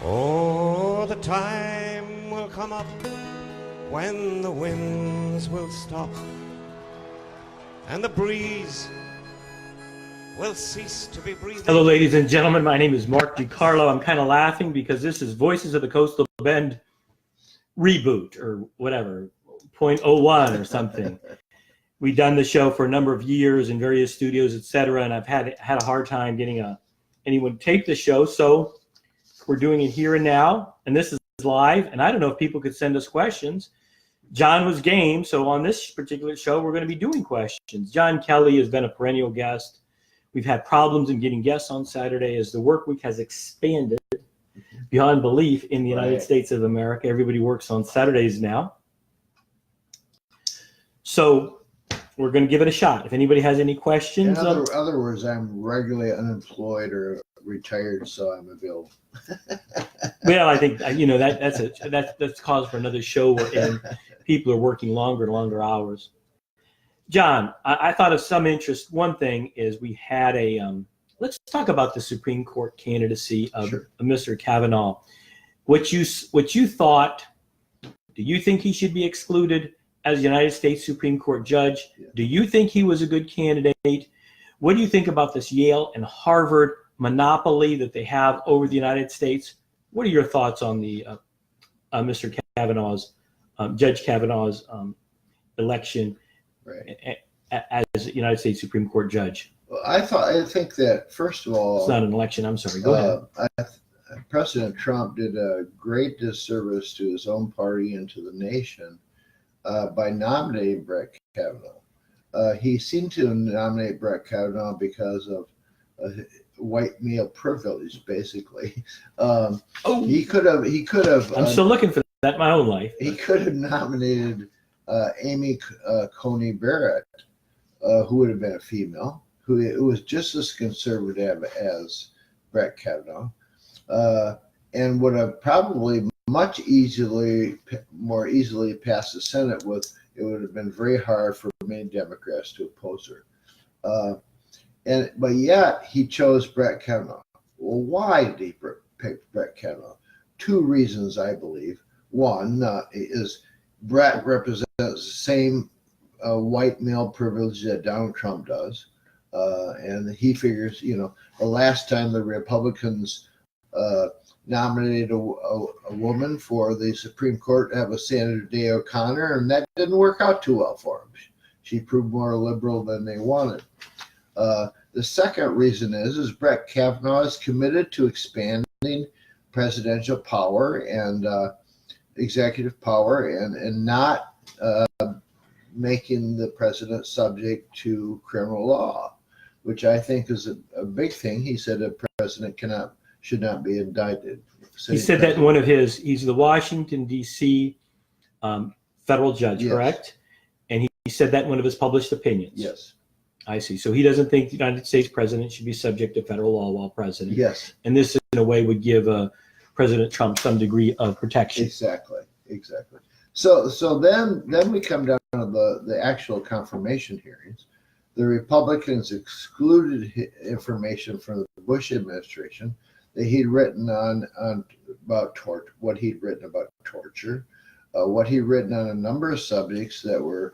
Oh, the time will come up when the winds will stop and the breeze will cease to be breathing. Hello, ladies and gentlemen. My name is Mark DiCarlo. I'm kind of laughing because this is Voices of the Coastal Bend reboot or whatever, 0.01 or something. We've done the show for a number of years in various studios, etc., and I've had a hard time getting anyone to tape the show. So we're doing it here and now, and this is live. And I don't know if people could send us questions. John was game, so on this particular show, we're going to be doing questions. John Kelly has been a perennial guest. We've had problems in getting guests on Saturday as the work week has expanded beyond belief in the United States of America. Everybody works on Saturdays now. So we're going to give it a shot. If anybody has any questions. In other words, I'm regularly unemployed or retired, so I'm available. Well, I think, that's cause for another show wherein people are working longer and longer hours. John, I thought of some interest. One thing is we had let's talk about the Supreme Court candidacy of Mr. Kavanaugh. What you thought, do you think he should be excluded as a United States Supreme Court judge? Yeah. Do you think he was a good candidate? What do you think about this Yale and Harvard monopoly that they have over the United States? What are your thoughts on the Mr. Kavanaugh's, Judge Kavanaugh's election as a United States Supreme Court judge? Well, I think that, first of all, it's not an election. I'm sorry. Go ahead. President Trump did a great disservice to his own party and to the nation by nominating Brett Kavanaugh. He seemed to nominate Brett Kavanaugh because of white male privilege, basically. He could have. I'm still looking for that in my own life. He could have nominated Amy Coney Barrett, who would have been a female, who was just as conservative as Brett Kavanaugh, and would have probably more easily passed the Senate with. It would have been very hard for many Democrats to oppose her. But yet he chose Brett Kavanaugh. Well, why did he pick Brett Kavanaugh? Two reasons, I believe. One is Brett represents the same white male privilege that Donald Trump does. And he figures, the last time the Republicans nominated a woman for the Supreme Court, that was Sandra Day O'Connor, and that didn't work out too well for him. She proved more liberal than they wanted. The second reason is Brett Kavanaugh is committed to expanding presidential power and executive power and not making the president subject to criminal law, which I think is a big thing. He said a president should not be indicted. He said that in one of he's the Washington, D.C. Federal judge, yes. Correct? And he said that in one of his published opinions. Yes. I see. So he doesn't think the United States president should be subject to federal law while president. Yes. And this, in a way, would give President Trump some degree of protection. Exactly. So then we come down to the actual confirmation hearings. The Republicans excluded information from the Bush administration that he'd written about what he'd written about torture, what he'd written on a number of subjects that are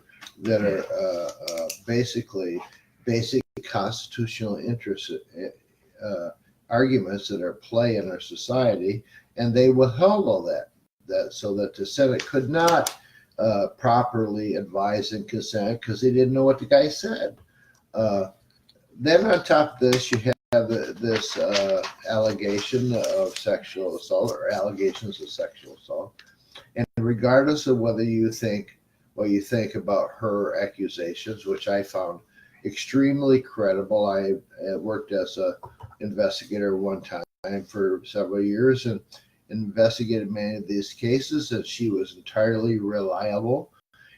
basically basic constitutional interest arguments that are at play in our society, and they withheld all that so that the Senate could not properly advise and consent because they didn't know what the guy said. Then on top of this, you have this allegation of sexual assault or allegations of sexual assault, and regardless of whether you think what you think about her accusations, which I found extremely credible. I worked as an investigator one time for several years and investigated many of these cases, and she was entirely reliable.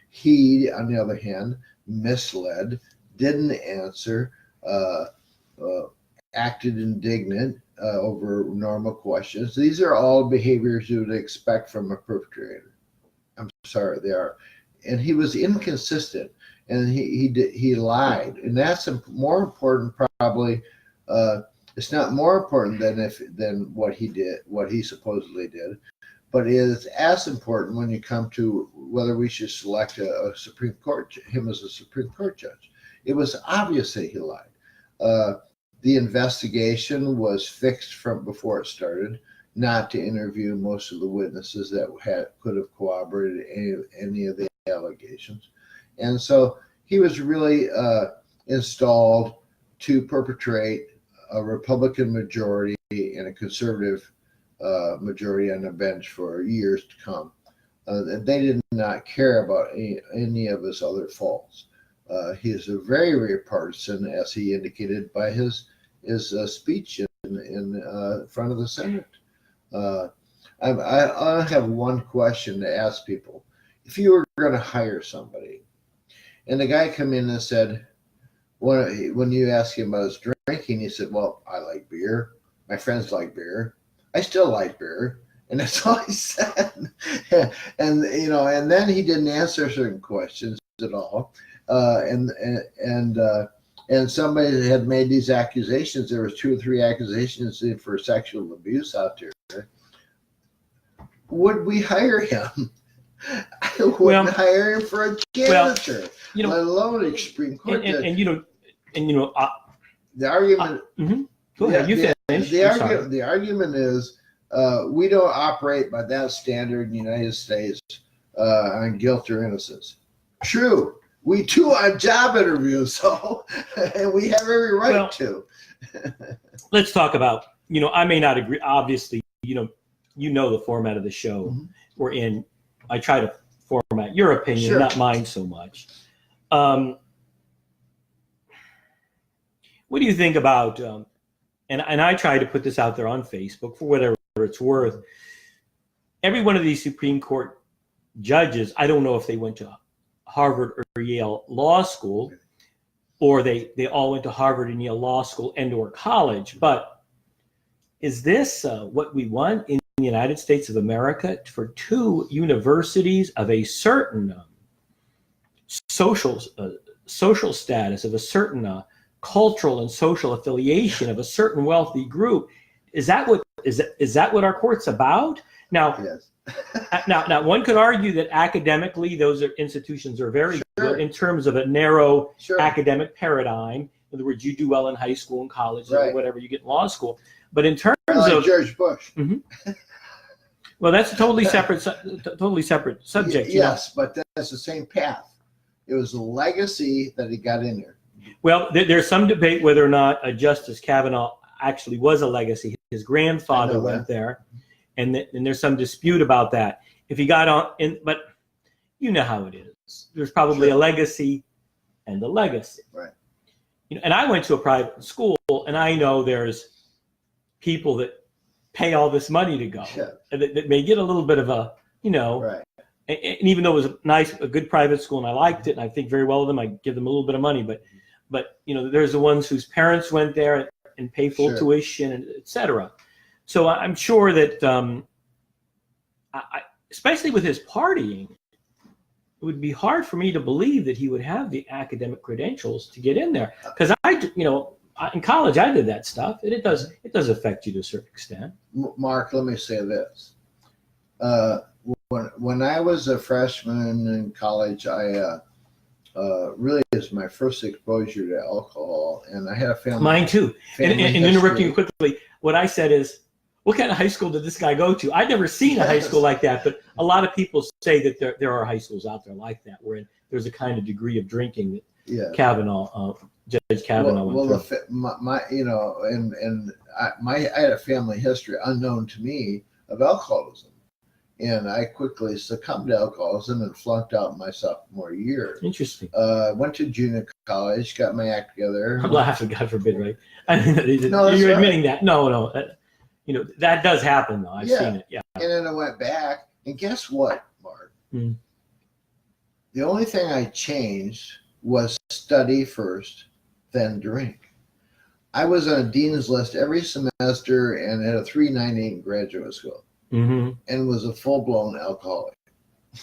He, on the other hand, misled, didn't answer, acted indignant over normal questions. These are all behaviors you would expect from a perpetrator. I'm sorry, they are. And he was inconsistent, and he lied, and that's more important probably It's not more important than what he did, what he supposedly did, but it is as important when you come to whether we should select a Supreme Court him as a Supreme Court judge. It was obvious that he lied. The investigation was fixed from before it started, not to interview most of the witnesses that could have corroborated any of the allegations, and so he was really installed to perpetrate a Republican majority and a conservative majority on the bench for years to come. They did not care about any of his other faults. He is a very, very partisan, as he indicated by his speech in front of the Senate. I have one question to ask people. If you were going to hire somebody, and the guy come in and said, when you ask him about his drinking, he said, well, I like beer. My friends like beer. I still like beer. And that's all he said. And then he didn't answer certain questions at all. And somebody had made these accusations. There was 2 or 3 accusations for sexual abuse out there. Would we hire him? I wouldn't hire him for a janitor, let alone a Supreme Court judge. The argument. Go ahead, you finish. The argument is we don't operate by that standard in the United States on guilt or innocence. True, we do on job interviews, so and we have every right to. Let's talk about. I may not agree. Obviously, the format of the show we're in. I try to format your opinion, not mine so much. What do you think about, and I try to put this out there on Facebook for whatever it's worth, every one of these Supreme Court judges, I don't know if they went to Harvard or Yale Law School, or they all went to Harvard and Yale Law School and or college, but is this what we want in the United States of America for 2 universities of a certain social status, of a certain cultural and social affiliation, of a certain wealthy group? Is that what our court's about? Now, yes. now one could argue that academically those institutions are very good in terms of a narrow academic paradigm. In other words, you do well in high school and college or whatever you get in law school. But in terms of George Bush. Well, that's a totally separate subject. Yes, but that's the same path. It was a legacy that he got in there. Well, there's some debate whether or not Justice Kavanaugh actually was a legacy. His grandfather went there, and there's some dispute about that. If he got on, but you know how it is. There's probably a legacy and a legacy. Right. And I went to a private school, and I know there's people that pay all this money to go, that may get a little bit of a, and even though it was a good private school, and I liked it, and I think very well of them, I give them a little bit of money, but there's the ones whose parents went there and pay full tuition, and et cetera. So I'm sure that, especially with his partying, it would be hard for me to believe that he would have the academic credentials to get in there. Because in college, I did that stuff, and it does affect you to a certain extent. Mark, let me say this. When I was a freshman in college, I really is my first exposure to alcohol, and I had a family. Mine too. And interrupting you quickly, what I said is, what kind of high school did this guy go to? I'd never seen a high school like that, but a lot of people say that there are high schools out there like that, where there's a kind of degree of drinking that Judge Kavanaugh went through. I had a family history unknown to me of alcoholism, and I quickly succumbed to alcoholism and flunked out my sophomore year. Interesting. Went to junior college, got my act together. I'm laughing, God forbid, right? You're admitting that. No. That does happen, though. I've seen it. Yeah. And then I went back, and guess what, Mark? The only thing I changed was study first, then drink. I was on a dean's list every semester and had a 3.98 in graduate school, and was a full-blown alcoholic.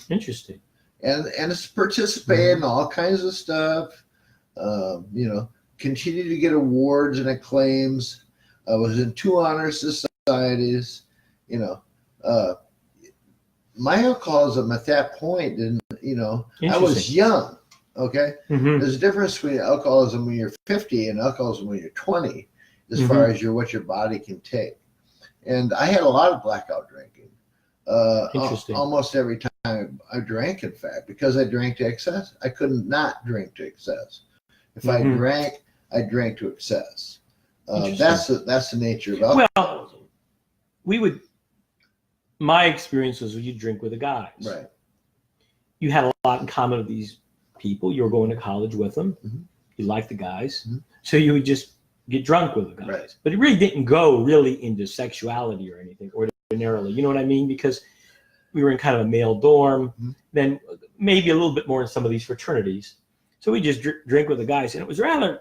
Interesting. And it's participated in all kinds of stuff. Continue to get awards and acclaims. I was in 2 honor societies. You know, my alcoholism at that point didn't. You know, I was young. Okay, there's a difference between alcoholism when you're 50 and alcoholism when you're 20, as far as what your body can take. And I had a lot of blackout drinking. Almost every time I drank, in fact, because I drank to excess. I couldn't not drink to excess. If I drank, I drank to excess. That's the nature of alcohol. Well, my experience was you drink with the guys. Right. You had a lot in common with these people. You were going to college with them. You liked the guys. So you would just get drunk with the guys. Right. But it really didn't go really into sexuality or anything ordinarily. You know what I mean? Because we were in kind of a male dorm, then maybe a little bit more in some of these fraternities. So we just drink with the guys. And it was rather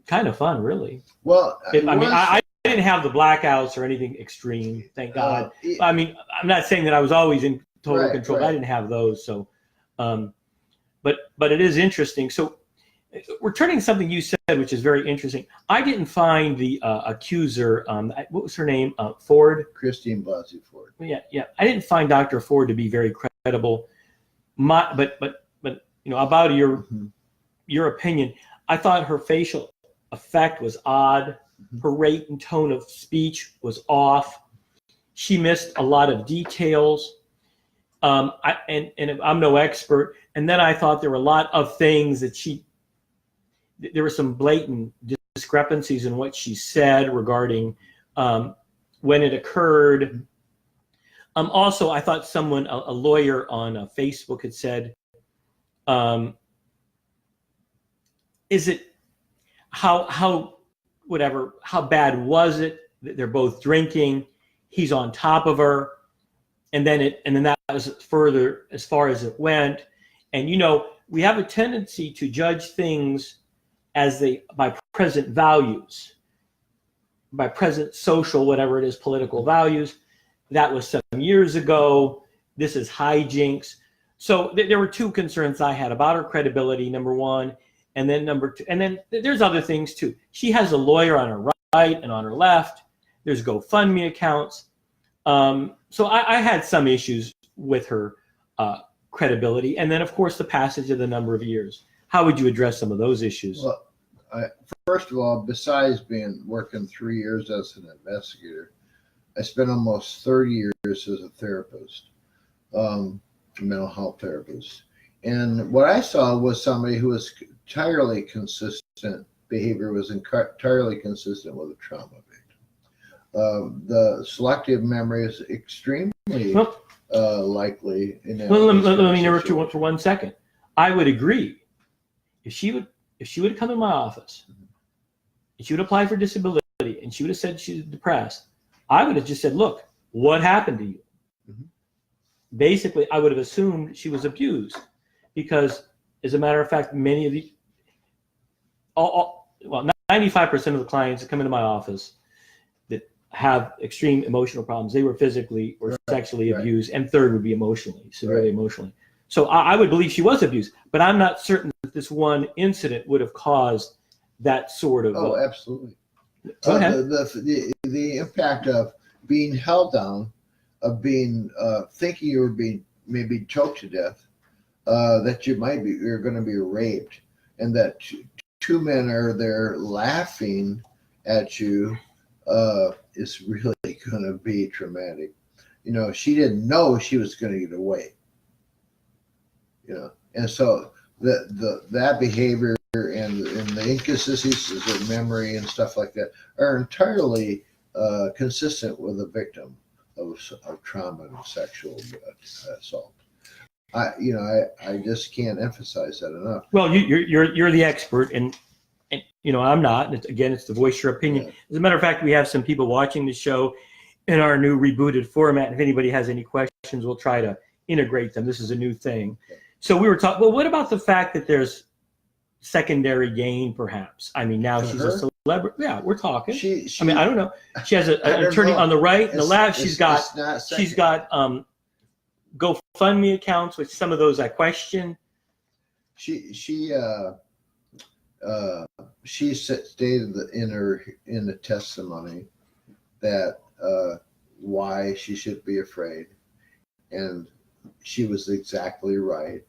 kind of fun, really. Well, I didn't have the blackouts or anything extreme, thank God. I mean, I'm not saying that I was always in total control. But I didn't have those. So, but it is interesting. So, returning something you said, which is very interesting. I didn't find the accuser. What was her name? Ford. Christine Blasey Ford. Yeah. I didn't find Dr. Ford to be very credible. But you know, about your opinion, I thought her facial effect was odd. Her rate and tone of speech was off. She missed a lot of details. And I'm no expert. And then I thought there were a lot of things that there were some blatant discrepancies in what she said regarding when it occurred. Also, I thought a lawyer on Facebook had said, is it how bad was it that they're both drinking? He's on top of her, and then that was further as far as it went. And you know, we have a tendency to judge things by present values, by present social, whatever it is, political values. That was some years ago. This is hijinks. So there were 2 concerns I had about her credibility, number 1, and then number 2. And then there's other things too. She has a lawyer on her right and on her left. There's GoFundMe accounts. So I had some issues with her credibility. And then, of course, the passage of the number of years. How would you address some of those issues? Well, first of all, besides working 3 years as an investigator, I spent almost 30 years as a therapist, mental health therapist. And what I saw was somebody who was entirely consistent, behavior was entirely consistent with a trauma victim. The selective memory is extremely likely. Let me interrupt you for 1 second. I would agree. If she would come in my office and she would apply for disability and she would have said she's depressed, I would have just said, look, what happened to you? Basically, I would have assumed she was abused because, as a matter of fact, many of the, 95% of the clients that come into my office that have extreme emotional problems, they were physically or sexually abused, and third would be emotionally, severely emotionally. So I would believe she was abused, but I'm not certain that this one incident would have caused that sort of. Oh, absolutely. Go ahead. The impact of being held down, of being thinking you were being maybe choked to death, that you're going to be raped, and that 2 men are there laughing at you, is really going to be traumatic. You know, she didn't know she was going to get away. You know, and so that behavior and the inconsistencies of memory and stuff like that are entirely consistent with a victim of trauma and sexual assault. I just can't emphasize that enough. Well, you're the expert, and you know I'm not. And it's to voice your opinion. Yeah. As a matter of fact, we have some people watching the show in our new rebooted format. If anybody has any questions, we'll try to integrate them. This is a new thing. Okay. So we were talking. Well, what about the fact that there's secondary gain, perhaps? I mean, now she's a celebrity. Yeah, we're talking. I mean, I don't know. She has an attorney on the right and the left. She's got GoFundMe accounts, which some of those I question. She she stated in the testimony that why she should be afraid, and she was exactly right.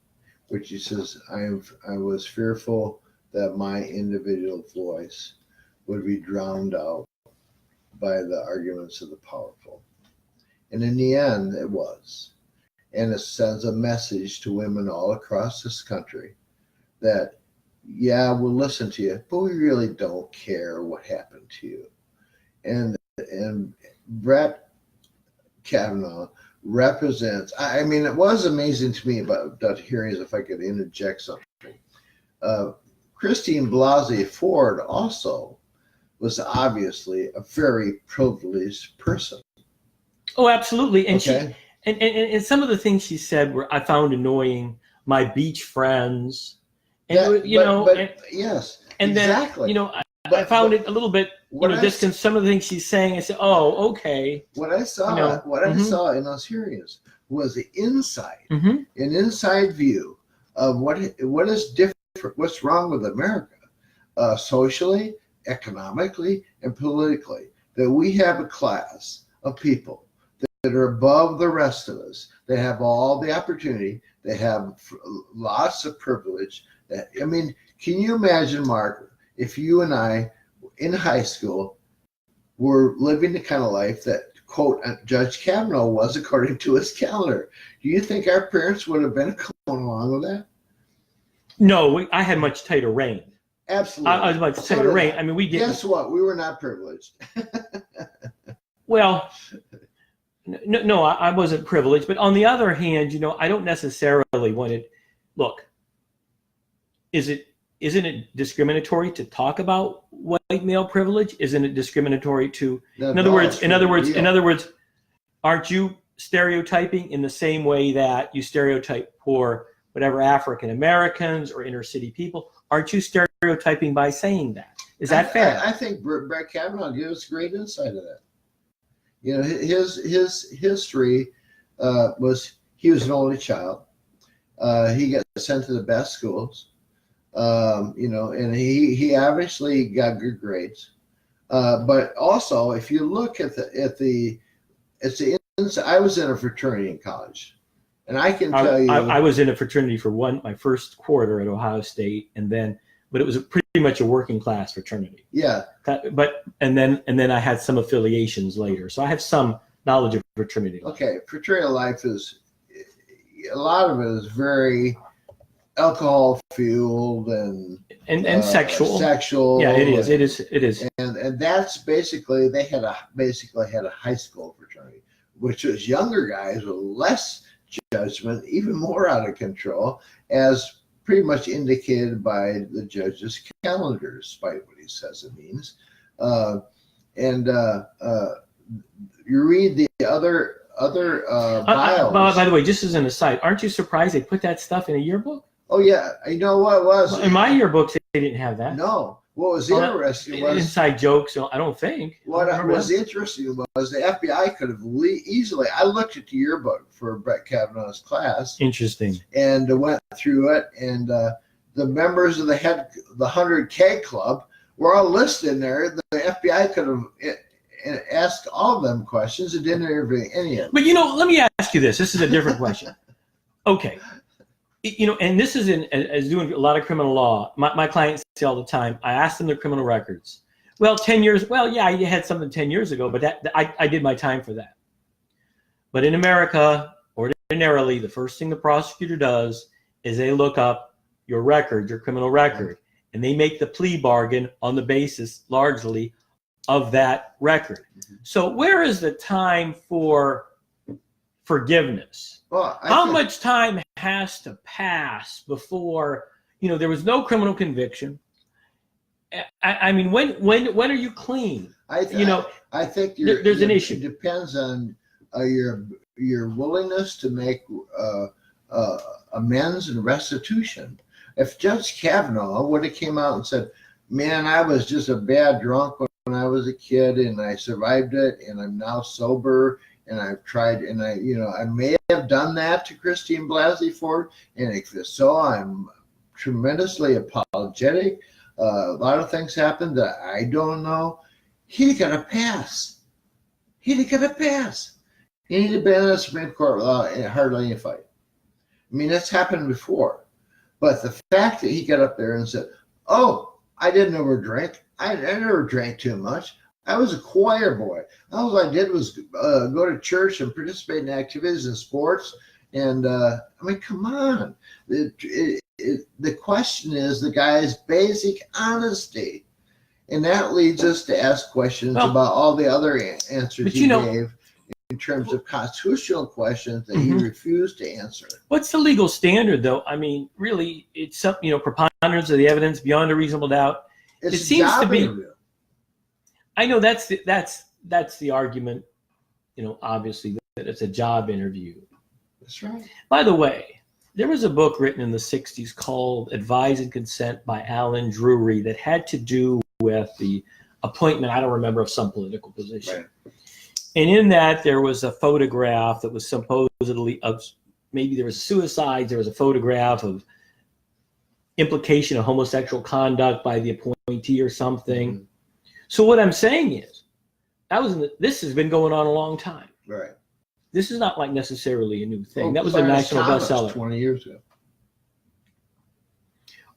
Which she says, I was fearful that my individual voice would be drowned out by the arguments of the powerful. And in the end, it was. And it sends a message to women all across this country that, yeah, we'll listen to you, but we really don't care what happened to you. And Brett Kavanaugh represents, I mean, it was amazing to me about the hearings, if I could interject something. Christine Blasey Ford also was obviously a very privileged person. Oh, absolutely. And Okay. and some of the things she said were I found annoying. My beach friends, and Yes, and exactly. then I found it a little bit distant. Some of the things she's saying, I said, oh, okay. What I saw, I saw in those hearings was the insight, an inside view of what is different, what's wrong with America, socially, economically, and politically. That we have a class of people that are above the rest of us. They have all the opportunity. They have lots of privilege. I mean, can you imagine, Mark, if you and I in high school were living the kind of life that, quote, Judge Kavanaugh was according to his calendar? Do you think our parents would have been going along with that? No, I had much tighter reign. Absolutely. I was much tighter reign. I mean, we didn't. Guess what? We were not privileged. Well, no, I wasn't privileged. But on the other hand, I don't necessarily want it. Look, isn't it discriminatory to talk about white male privilege? Isn't it discriminatory to? In other words, aren't you stereotyping in the same way that you stereotype poor, whatever, African Americans or inner city people? Aren't you stereotyping by saying that? Is that fair? I think Brett Kavanaugh gives great insight of that. His history was he was an only child. He got sent to the best schools, and he obviously got good grades. But also, if you look at the I was in a fraternity in college, and I can tell you, I was in a fraternity for my first quarter at Ohio State, but it was pretty much a working class fraternity. Yeah. And then I had some affiliations later, so I have some knowledge of fraternity life. Okay, fraternity life is a lot of it is very alcohol fueled and sexual. Sexual. Yeah, it is. And that's basically they had a high school fraternity, which was younger guys with less judgment, even more out of control, as pretty much indicated by the judge's calendar, despite what he says it means. You read the other bios. By the way, just as an aside, aren't you surprised they put that stuff in a yearbook? Oh yeah, you know what was in my yearbooks they didn't have that. No. What was interesting was inside jokes. I don't think. What was interesting was the FBI could have easily. I looked at the yearbook for Brett Kavanaugh's class. Interesting. And went through it, and the members of the 100K club were all listed in there. The FBI could have asked all of them questions. It didn't interview any of them. But let me ask you this. This is a different question. Okay. And this is as doing a lot of criminal law. My clients say all the time, I ask them their criminal records. Well, 10 years. Well, yeah, you had something 10 years ago, but I did my time for that. But in America, ordinarily, the first thing the prosecutor does is they look up your record, your criminal record, and they make the plea bargain on the basis largely of that record. Mm-hmm. So where is the time for forgiveness? Well, how much time has to pass before there was no criminal conviction? I mean, when are you clean? I think there's an issue. It depends on your willingness to make amends and restitution. If Judge Kavanaugh would have came out and said, "Man, I was just a bad drunk when I was a kid, and I survived it, and I'm now sober." And I've tried, and I may have done that to Christine Blasey Ford, and if so, I'm tremendously apologetic. A lot of things happened that I don't know. He'd got a pass. He'd got a pass. He'd have been in the Supreme Court without hardly any fight. I mean, that's happened before. But the fact that he got up there and said, "Oh, I didn't overdrink. I never drank too much. I was a choir boy. All I did was go to church and participate in activities and sports." And I mean, come on. The question is the guy's basic honesty. And that leads us to ask questions about all the other answers he gave in terms of constitutional questions that he refused to answer. What's the legal standard, though? I mean, really, it's some, preponderance of the evidence beyond a reasonable doubt. It seems to be. I know that's the argument. Obviously, that it's a job interview. That's right. By the way, there was a book written in the 60s called Advise and Consent by Alan Drury that had to do with the appointment, I don't remember, of some political position. Right. And in that, there was a photograph that was supposedly of, maybe there was suicides, there was a photograph of implication of homosexual conduct by the appointee or something. Mm-hmm. So what I'm saying is, this has been going on a long time. Right. This is not like necessarily a new thing. That was a national bestseller 20 years ago.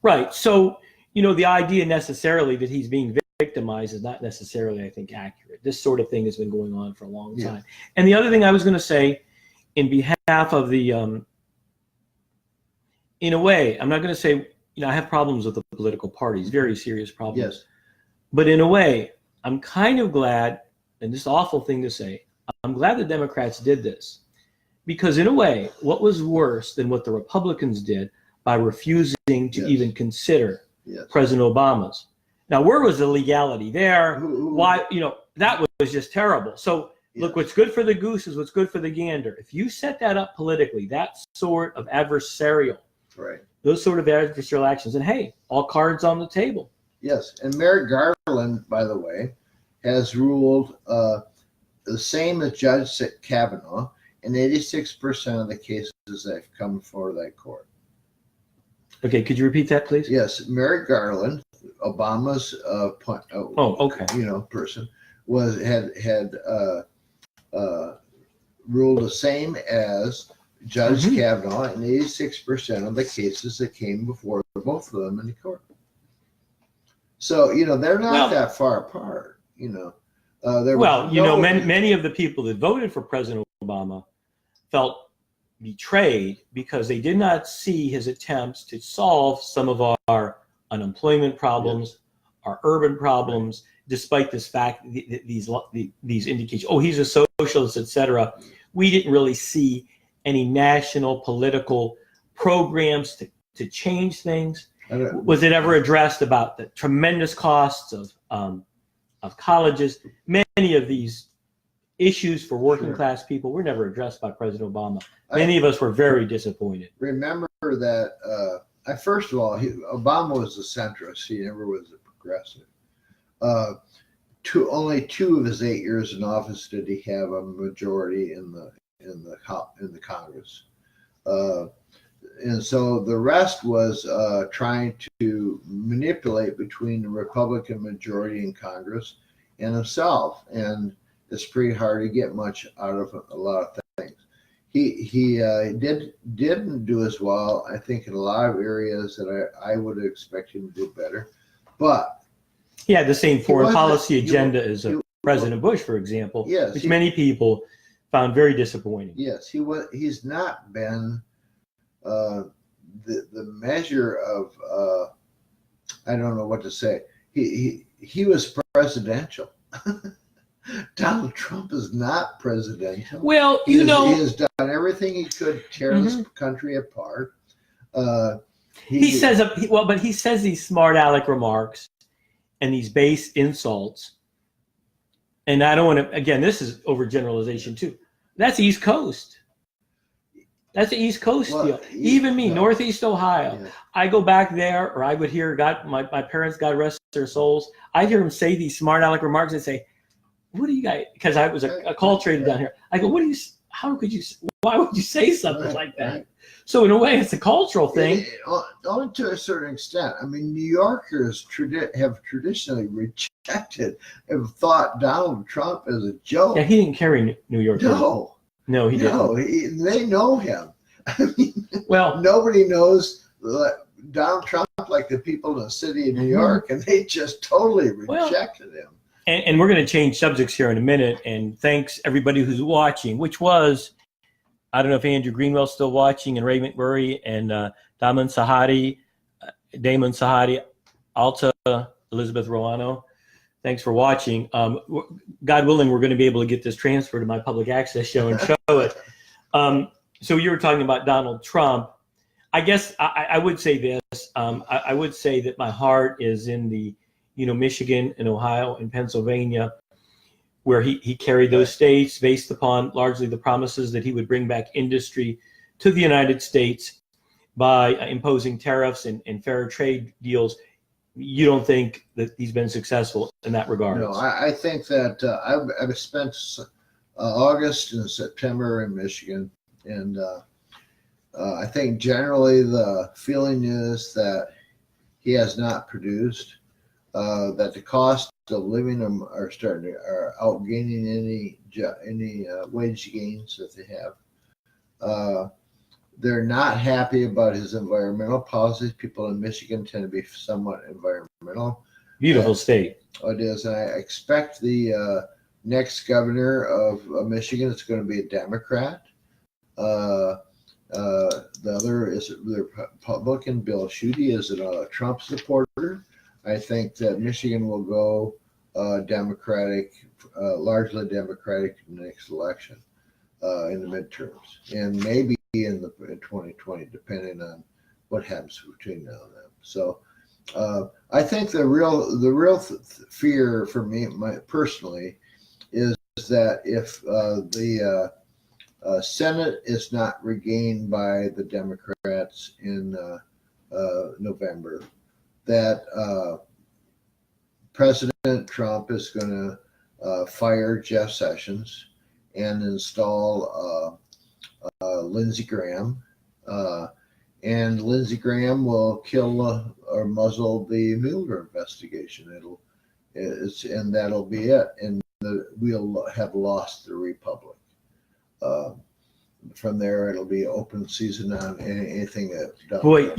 Right. So, the idea necessarily that he's being victimized is not necessarily, I think, accurate. This sort of thing has been going on for a long time. And the other thing I was going to say, in behalf of the, in a way, I'm not going to say, I have problems with the political parties, very serious problems. Yes. But in a way, I'm kind of glad, and this is an awful thing to say, I'm glad the Democrats did this, because in a way, what was worse than what the Republicans did by refusing to even consider President Obama's? Now, where was the legality there? Why, that was just terrible. So look, what's good for the goose is what's good for the gander. If you set that up politically, that sort of adversarial, those sort of adversarial actions, and hey, all cards on the table. Yes, and Merrick Garland, by the way, has ruled the same as Judge Kavanaugh in 86% of the cases that have come before that court. Okay, could you repeat that, please? Yes, Merrick Garland, Obama's person, had ruled the same as Judge Kavanaugh in 86% of the cases that came before both of them in the court. So they're not that far apart. Many of the people that voted for President Obama felt betrayed because they did not see his attempts to solve some of our unemployment problems, our urban problems, despite this fact, these indications, he's a socialist, etc. We didn't really see any national political programs to change things. Was it ever addressed about the tremendous costs of colleges? Many of these issues for working class people were never addressed by President Obama. Many of us were very disappointed. Remember that, first of all, Obama was a centrist. He never was a progressive. Only 2 of his 8 years in office did he have a majority in the Congress. And so the rest was trying to manipulate between the Republican majority in Congress and himself. And it's pretty hard to get much out of a lot of things. He didn't do as well, I think, in a lot of areas that I would expect him to do better. But he had the same foreign policy agenda as President Bush, for example, which many people found very disappointing. Yes, he's not been the measure of I don't know what to say. He was presidential. Donald Trump is not presidential. Well, he has done everything he could to tear this country apart. He says these smart aleck remarks and these base insults. And I don't want to, again, this is overgeneralization too. That's East Coast. That's the East Coast deal. Even me, Northeast Ohio. Yeah. I go back there, or I would hear my parents, God rest their souls, I'd hear them say these smart aleck remarks and say, what do you guys, because I was a call trader down here. I go, why would you say something like that? So in a way, it's a cultural thing. Only to a certain extent. I mean, New Yorkers have traditionally rejected, have thought Donald Trump as a joke. Yeah, he didn't carry New York. No, he didn't. no, they know him. I mean, Well, nobody knows Donald Trump like the people in the city of New York, and they just totally rejected him. And we're going to change subjects here in a minute. And thanks everybody who's watching, which was, I don't know if Andrew Greenwell's still watching, and Ray McMurray, and Damon Sahadi, Alta, Elizabeth Roano. Thanks for watching. God willing, we're going to be able to get this transferred to my public access show and show it. So you were talking about Donald Trump. I guess I would say this. I would say that my heart is in the, Michigan and Ohio and Pennsylvania, where he carried those states based upon largely the promises that he would bring back industry to the United States by imposing tariffs and fair trade deals. You don't think that he's been successful in that regard? No, I think that I've spent August and September in Michigan, and I think generally the feeling is that he has not produced, that the cost of living are outgaining any wage gains that they have. They're not happy about his environmental policies. People in Michigan tend to be somewhat environmental. Beautiful state. It is. And I expect the next governor of Michigan is going to be a Democrat. The other is the Republican. Bill Schuette is a Trump supporter. I think that Michigan will go Democratic, largely Democratic in the next election, in the midterms, and maybe in 2020, depending on what happens between now and then. So I think the real fear for me, personally, is that if the Senate is not regained by the Democrats in November, that President Trump is going to fire Jeff Sessions and install Lindsey Graham, and Lindsey Graham will kill or muzzle the Mueller investigation. And that'll be it, and we'll have lost the republic. From there, it'll be open season on anything that. Boy,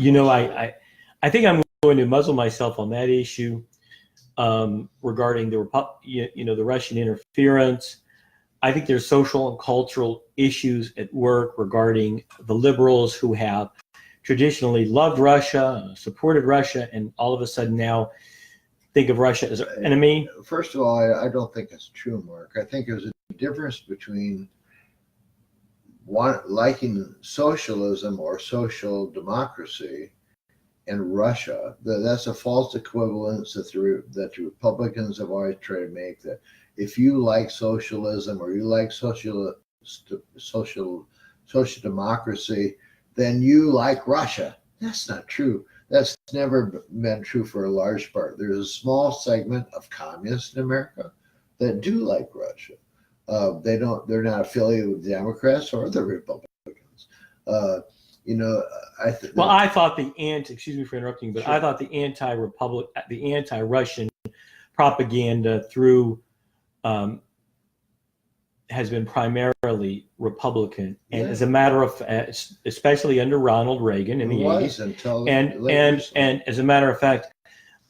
I think I'm going to muzzle myself on that issue regarding the Russian interference. I think there's social and cultural issues at work regarding the liberals who have traditionally loved Russia, supported Russia, and all of a sudden now think of Russia as an enemy. First of all, I don't think it's true, Mark. I think there's a difference between liking socialism or social democracy and Russia. That's a false equivalence that the Republicans have always tried to make, that if you like socialism or you like social democracy, then you like Russia. That's not true. That's never been true for a large part. There's a small segment of communists in America that do like Russia. They're not affiliated with the Democrats or the Republicans. I thought excuse me for interrupting, but sure. I thought the anti-Russian propaganda through has been primarily Republican, and as a matter of fact, especially under Ronald Reagan in the 80s, and as a matter of fact,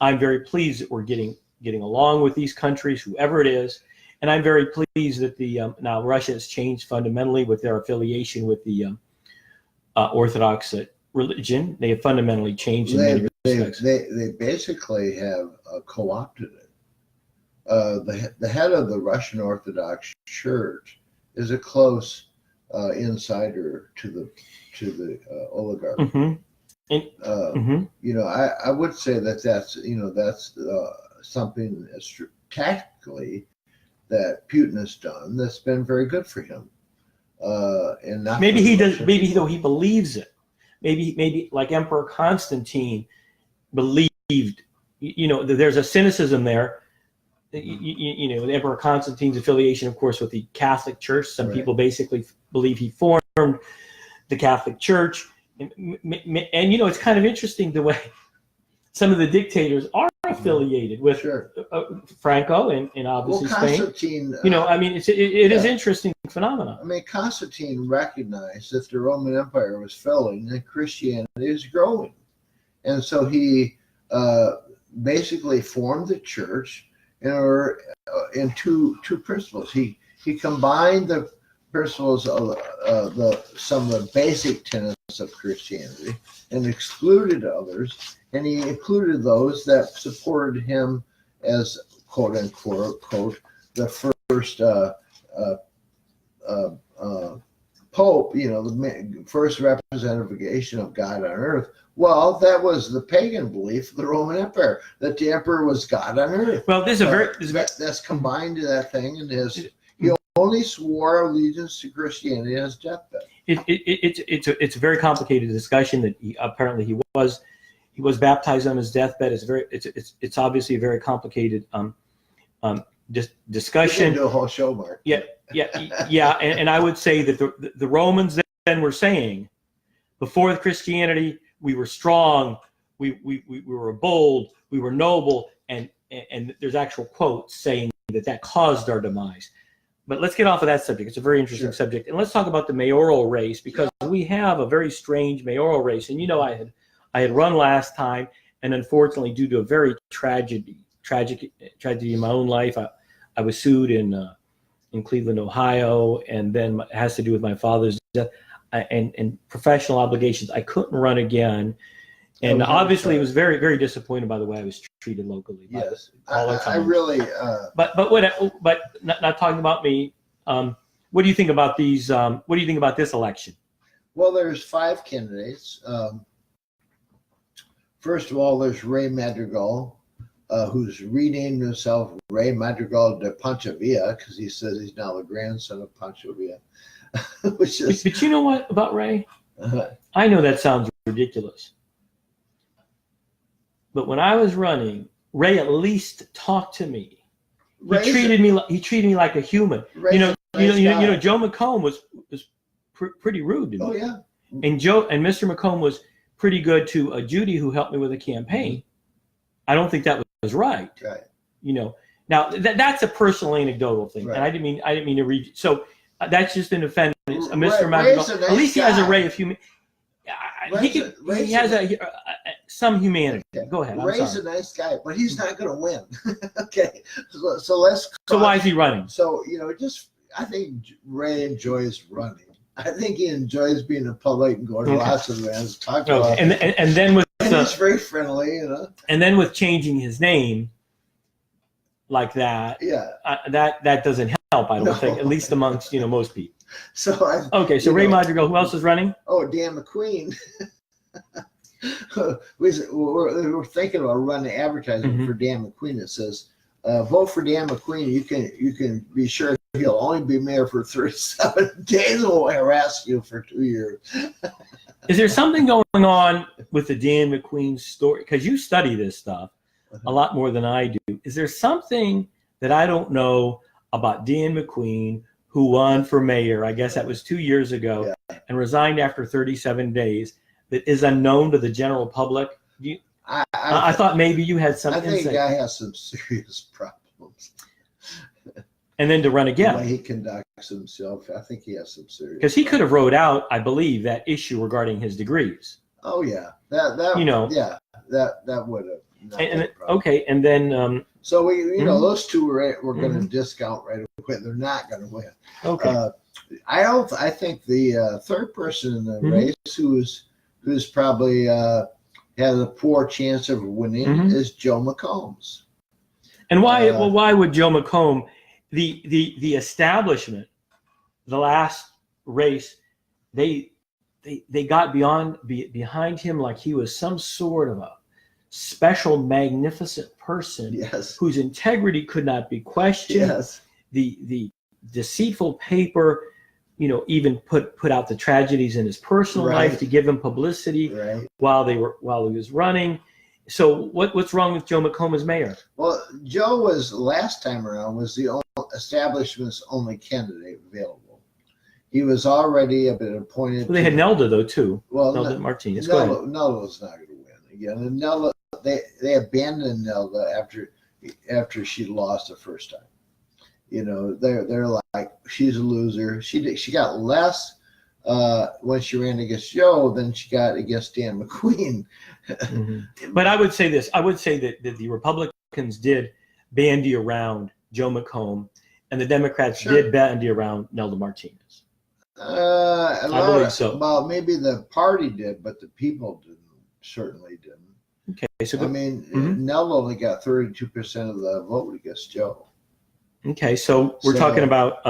I'm very pleased that we're getting along with these countries, whoever it is, and I'm very pleased that now Russia has changed fundamentally with their affiliation with the Orthodox religion. They have fundamentally changed in many respects. They basically have co-opted it. The head of the Russian Orthodox Church is a close insider to the oligarch. Mm-hmm. I would say that's something tactically that Putin has done that's been very good for him. And not maybe he does. Maybe though he believes it. Maybe like Emperor Constantine believed. There's a cynicism there. The Emperor Constantine's affiliation, of course, with the Catholic Church. Some people basically believe he formed the Catholic Church. And you know, it's kind of interesting the way some of the dictators are affiliated with Sure. Franco and obviously Spain. Constantine, You know, I mean, it is interesting phenomenon. I mean, Constantine recognized that the Roman Empire was failing and Christianity is growing. And so he basically formed the church in two principles. He combined the principles of some of the basic tenets of Christianity and excluded others, and he included those that supported him as quote unquote quote the first Pope, you know, the first representification of God on earth. Well, that was the pagan belief of the Roman Empire, that the emperor was God on earth. Well, there's a very that's combined to that thing, and he only swore allegiance to Christianity on his deathbed. It's a very complicated discussion that apparently he was baptized on his deathbed. It's obviously a very complicated discussion. We can do a whole show, Mark. Yeah, and I would say that the Romans then were saying, before the Christianity, we were strong, we were bold, we were noble, and there's actual quotes saying that caused our demise. But let's get off of that subject. It's a very interesting subject, and let's talk about the mayoral race, because we have a very strange mayoral race. And you know, I had run last time, and unfortunately, due to a very tragic tragedy in my own life, I was sued in Cleveland, Ohio, and then it has to do with my father's death and professional obligations. I couldn't run again, and obviously, it was very, very disappointed by the way I was treated locally. Yes, I really. But not talking about me. What do you think about these? What do you think about this election? Well, there's 5 candidates. First of all, there's Ray Madrigal, who's renamed himself Ray Madrigal de Poncevilla because he says he's now the grandson of Poncevilla. Which is, but you know what about Ray? I know that sounds ridiculous, but when I was running, Ray at least talked to me. He treated me like a human. You know, Joe McComb was pretty rude to me. Oh yeah. And Mr. McComb was pretty good to Judy, who helped me with the campaign. I don't think that was right. Right. You know, now that's a personal anecdotal thing, and I didn't mean to read. So that's just an offense. Mr. Madrigal, at least he has a ray of human. He has some humanity. Okay. Go ahead. Ray's a nice guy, but he's not going to win. Okay, so let's. So why is he running? So I think Ray enjoys running. I think he enjoys being in public and going to lots of events, talking about. And then with he's very friendly, you know. And then with changing his name like that, that doesn't help. I don't think, at least amongst most people. So Ray Madrigal. Who else is running? Oh, Dan McQueen. We're thinking about running advertising for Dan McQueen. It says, "Vote for Dan McQueen. You can be sure he'll only be mayor for 37 days and will harass you for 2 years." Is there something going on with the Dan McQueen story? Because you study this stuff a lot more than I do. Is there something that I don't know about Dan McQueen, who won for mayor, I guess that was 2 years ago, and resigned after 37 days, that is unknown to the general public? I thought maybe you had some insight. I think the guy has some serious problems. And then to run again. The way he conducts himself, I think he has some serious. Because he could have wrote out, I believe, that issue regarding his degrees. Oh yeah, that would have. And then. So we, those two we're going to discount right away. They're not going to win. Okay. I think the third person in the race who's probably has a poor chance of winning is Joe McCombs. And why? Why would Joe McComb? The establishment, the last race, they got behind him like he was some sort of a special, magnificent person whose integrity could not be questioned. Yes. The deceitful paper, even put out the tragedies in his personal life to give him publicity while he was running. So what's wrong with Joe McComb as mayor? Well, Joe was last time around was the establishment's only candidate available. He was already been appointed. Well, they had Nelda though too. Well, Nelda Martinez. Go ahead. Nelda's not going to win again. And Nelda, they abandoned Nelda after she lost the first time. You know, they're like, she's a loser. She got less when she ran against Joe than she got against Dan McQueen. Mm-hmm. But I would say this. I would say that the Republicans did bandy around Joe McComb, and the Democrats did bandy around Nelda Martinez. I believe so. Well, maybe the party did, but the people certainly didn't. Okay, so I mean, Nelda only got 32% of the vote against Joe. Okay, so we're talking about.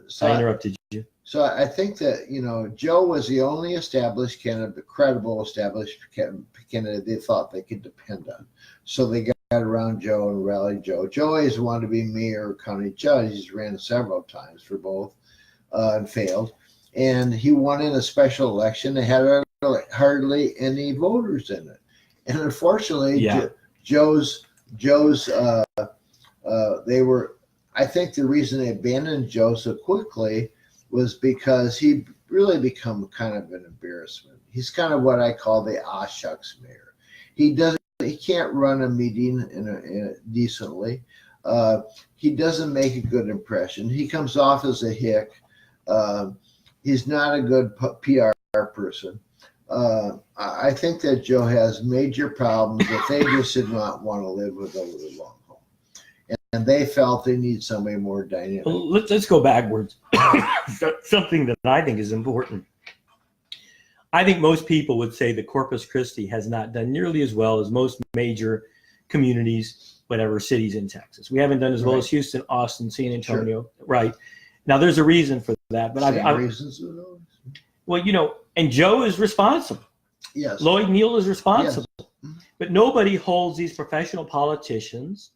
So I interrupted you. So I think that, you know, Joe was the only established candidate, the credible established candidate they thought they could depend on. So they got around Joe and rallied Joe. Joe always wanted to be mayor or county judge. He's ran several times for both and failed. And he won in a special election. They had hardly any voters in it. And unfortunately, Joe's they were, I think the reason they abandoned Joe so quickly was because he really become kind of an embarrassment. He's kind of what I call the shucks mayor. He can't run a meeting decently. He doesn't make a good impression. He comes off as a hick. He's not a good PR person. I think that Joe has major problems that they just did not want to live with over the long haul. And they felt they need somebody more dynamic. Well, let's go backwards. Something that I think is important. I think most people would say that Corpus Christi has not done nearly as well as most major communities, whatever cities in Texas. We haven't done as well as Houston, Austin, San Antonio. Sure. Right. Now, there's a reason for that. But reasons for those? Well, you know, and Joe is responsible. Yes. Lloyd Neal is responsible. Yes. But nobody holds these professional politicians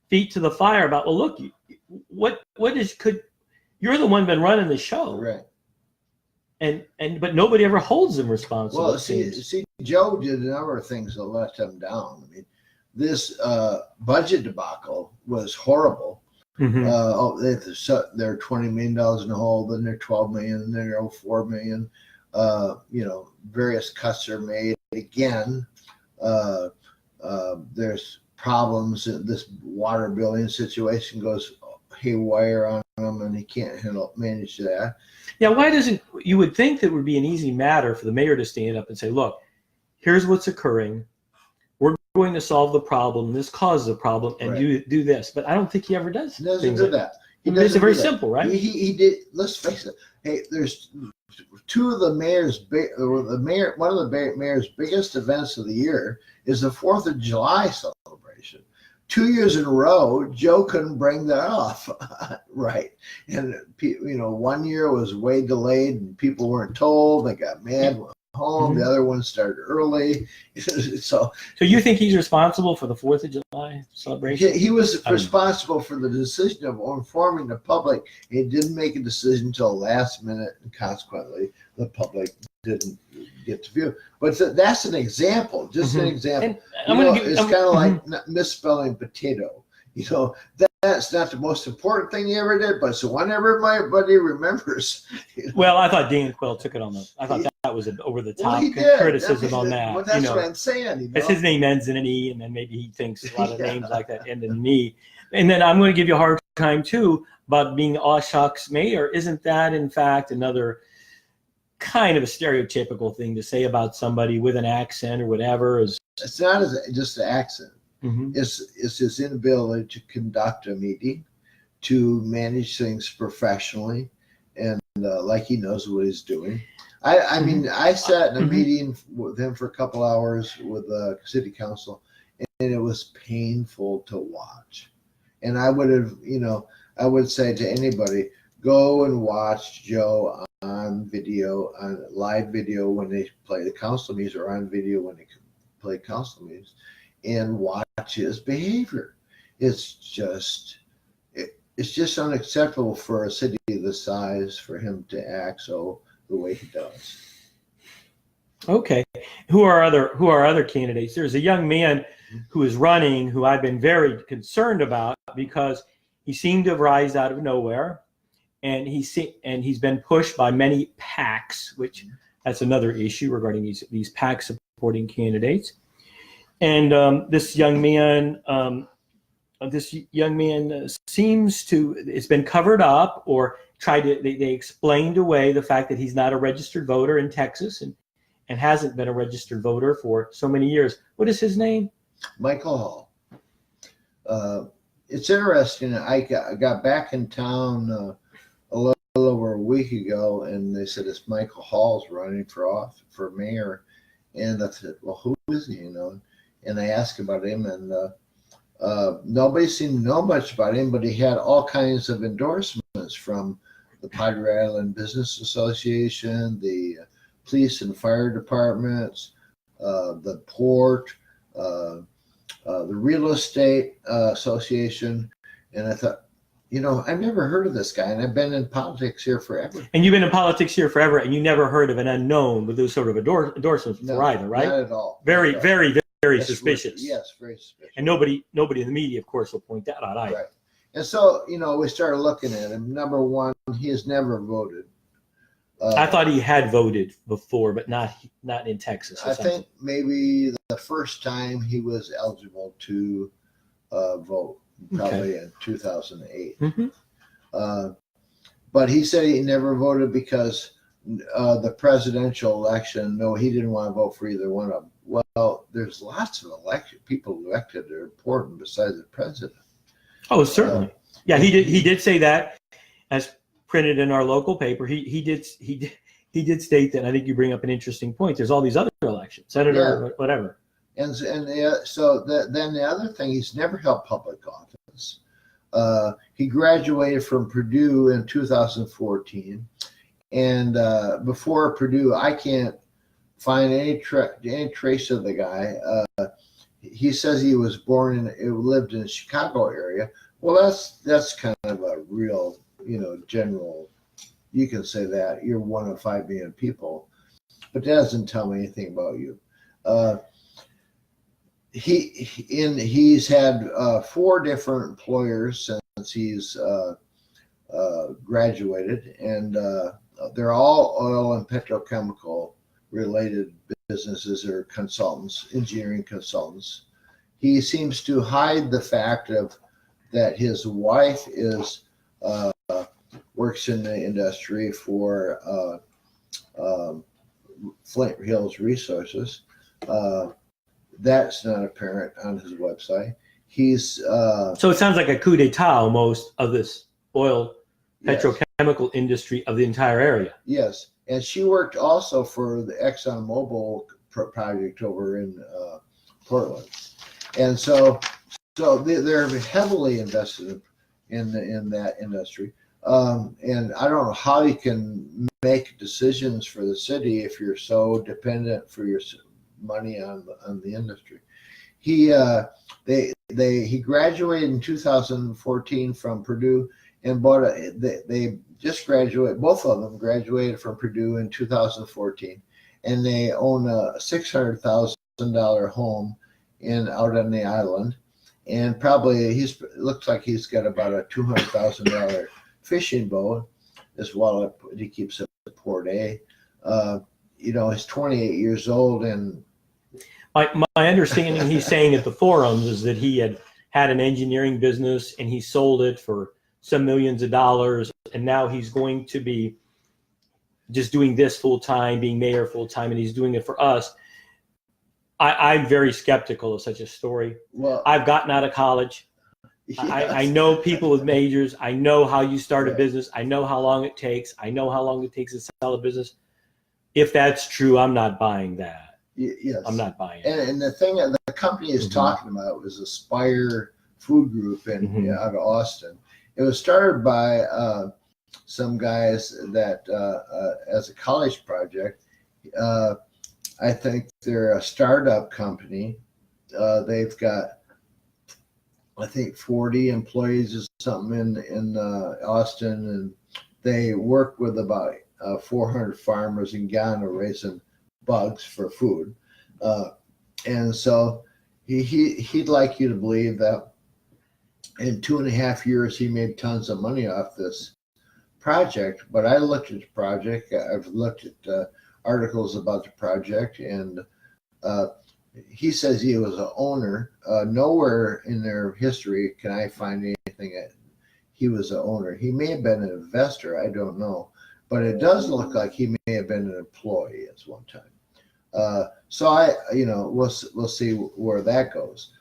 feet to the fire about, well, look, you're the one been running the show. Right. But nobody ever holds them responsible. Well, see, Joe did a number of things that let them down. I mean, this budget debacle was horrible. Mm-hmm. They're $20 million in the hole, then they're $12 million, then they're $4 million. You know, various cuts are made. Again, there's problems. This water billing situation goes haywire on him, and he can't manage that. Yeah, you would think that it would be an easy matter for the mayor to stand up and say, look, here's what's occurring. We're going to solve the problem. This causes a problem, and do this. But I don't think he ever does. He doesn't do that. It's very simple, right? He did. Let's face it. Hey, there's two of the mayor's one of the mayor's biggest events of the year is the 4th of July celebration. 2 years in a row, Joe couldn't bring that off, right? And 1 year was way delayed, and people weren't told. They got mad, went home. Mm-hmm. The other one started early. So you think he's responsible for the 4th of July celebration? He was responsible for the decision of informing the public. He didn't make a decision until last minute, and consequently, the public didn't get to view. But that's an example, just an example. It's kind of like misspelling potato. You know, that's not the most important thing he ever did, but so whenever everybody remembers. Well, I thought Dan Quayle took it on I thought that was an over-the-top criticism on that. Well, that's what I'm saying. As his name ends in an E, and then maybe he thinks a lot of names like that end in an E. And then I'm going to give you a hard time, too, about being shucks mayor. Isn't that, in fact, another kind of a stereotypical thing to say about somebody with an accent or whatever? It's not just an accent. Mm-hmm. It's his inability to conduct a meeting, to manage things professionally, and like he knows what he's doing. I mean, I sat in a meeting with him for a couple hours with the city council, and it was painful to watch. And I would say to anybody, go and watch Joe on video, on live video when they play the council meetings, or on video when they play council meetings, and watch his behavior. It's just unacceptable for a city this size for him to act the way he does. Okay. Who are other candidates? There's a young man who is running who I've been very concerned about because he seemed to have rise out of nowhere. and he's been pushed by many PACs, which that's another issue regarding these PACs supporting candidates. And this young man seems to, it's been covered up or they explained away the fact that he's not a registered voter in Texas and hasn't been a registered voter for so many years. What is his name? Michael Hall. It's interesting. I got back in town a little over a week ago, and they said it's Michael Hall's running for mayor. And I said, well, who is he? And I asked about him, and nobody seemed to know much about him, but he had all kinds of endorsements from the Padre Island Business Association, the police and fire departments, the port, the real estate association. And I thought, I've never heard of this guy, and I've been in politics here forever. And you've been in politics here forever, and you never heard of an unknown with those sort of endorsements for either, right? Not at all. Very, not very, very, very That's suspicious. Yes, very suspicious. And nobody in the media, of course, will point that out either. Right. And so, we started looking at him. Number one, he has never voted. I thought he had voted before, but not in Texas. I think maybe the first time he was eligible to vote, probably in 2008. Mm-hmm. But he said he never voted because the presidential election, no, he didn't want to vote for either one of them. Well, there's lots of people elected that are important besides the president. Oh, certainly. Yeah, he did say that, as printed in our local paper. He did state that. And I think you bring up an interesting point. There's all these other elections, senator, whatever. And so then the other thing, he's never held public office. He graduated from Purdue in 2014, and before Purdue, I can't find any trace of the guy. He says he was lived in the Chicago area. Well, that's kind of a real, general. You can say that you're one of 5 million people, but that doesn't tell me anything about you. He's had 4 different employers since he's graduated, and they're all oil and petrochemical related businesses or consultants, engineering consultants. He seems to hide the fact that his wife works in the industry for Flint Hills Resources. That's not apparent on his website. He's so it sounds like a coup d'etat almost of this oil petrochemical industry of the entire area. Yes, and she worked also for the ExxonMobil project over in Portland, and so they're heavily invested in that industry. And I don't know how you can make decisions for the city if you're so dependent for your money on the industry. He graduated in 2014 from Purdue and they just graduated. Both of them graduated from Purdue in 2014, and they own a $600,000 home out on the island, and probably looks like he's got about a $200,000 fishing boat as well. He keeps it at Port A. He's 28 years old, and my understanding, he's saying at the forums, is that he had an engineering business and he sold it for some millions of dollars, and now he's going to be just doing this full time, being mayor full time, and he's doing it for us. I'm very skeptical of such a story. Well, I've gotten out of college. yes. I know people with majors. I know how you start a business. I know how long it takes. I know how long it takes to sell a business. If that's true, I'm not buying that. Yes, I'm not buying it. And the thing that the company is talking about was Aspire Food Group out of Austin. It was started by some guys that as a college project. I think they're a startup company. They've got, I think, 40 employees or something in Austin, and they work with about 400 farmers in Ghana raising bugs for food. And so he'd like you to believe that in 2.5 years he made tons of money off this project, but I looked at the project. I've looked at articles about the project, and he says he was an owner. Nowhere in their history can I find anything that he was an owner. He may have been an investor. I don't know, but it does look like he may have been an employee at one time. So we'll see where that goes.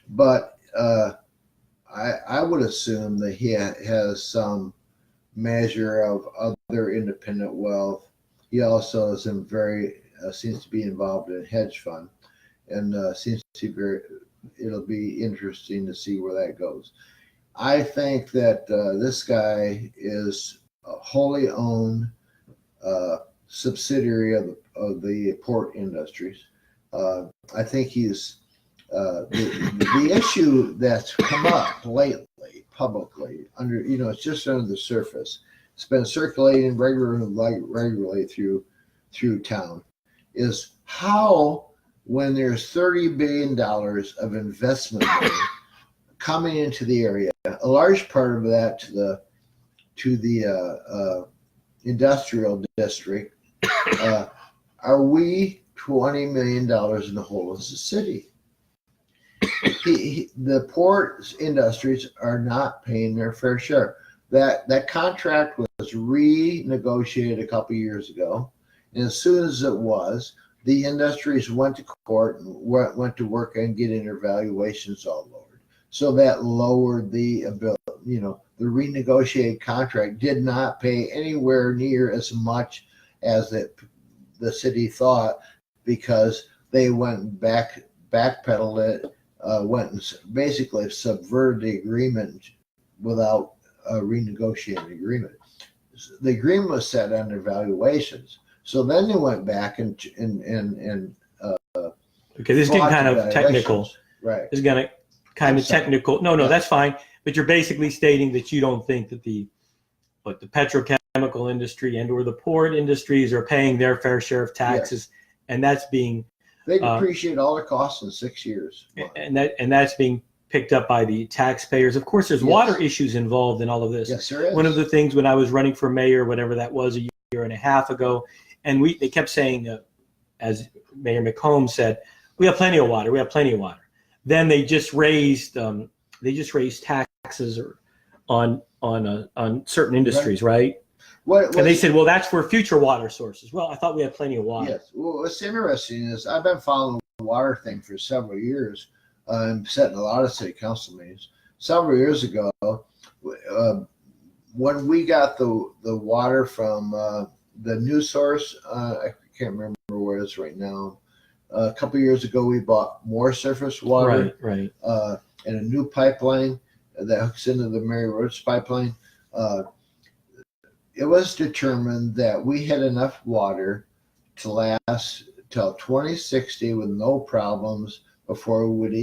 But I would assume that he has some measure of other independent wealth. He also is seems to be involved in a hedge fund, and seems to be it'll be interesting to see where that goes. I think that this guy is a wholly owned subsidiary of the port industries. I think he's the issue that's come up lately publicly it's just under the surface. It's been circulating regularly through town. Is how when there's $30 billion of investment money coming into the area, a large part of that to the industrial district, are we $20 million in the whole of the city? The port industries are not paying their fair share. That contract was renegotiated a couple years ago, and as soon as it was, the industries went to court and went to work and getting their valuations all lowered. So that lowered the ability. The renegotiated contract did not pay anywhere near as much as the city thought, because they went backpedaled it, went and basically subverted the agreement without a renegotiated agreement. The agreement was set under valuations. So then they went back and okay, this is getting kind of technical. Right. This is going to kind of technical. No, yeah. That's fine. But you're basically stating that you don't think that the petrochemical industry and or the port industries are paying their fair share of taxes, yes. And that's being they depreciate all their costs in 6 years, and that's being picked up by the taxpayers. Of course, there's water issues involved in all of this. Yes, there is. One of the things when I was running for mayor, whatever that was, a year and a half ago, and they kept saying, as Mayor McComb said, we have plenty of water. We have plenty of water. Then they just raised taxes on certain industries, right? And they said, well, that's for future water sources. Well, I thought we had plenty of water. Yes. Well, what's interesting is I've been following the water thing for several years and sat in a lot of city council meetings. Several years ago, when we got the water from the new source, I can't remember where it is right now. A couple of years ago, we bought more surface water, right, and a new pipeline that hooks into the Mary Roads pipeline. It was determined that we had enough water to last till 2060 with no problems before we would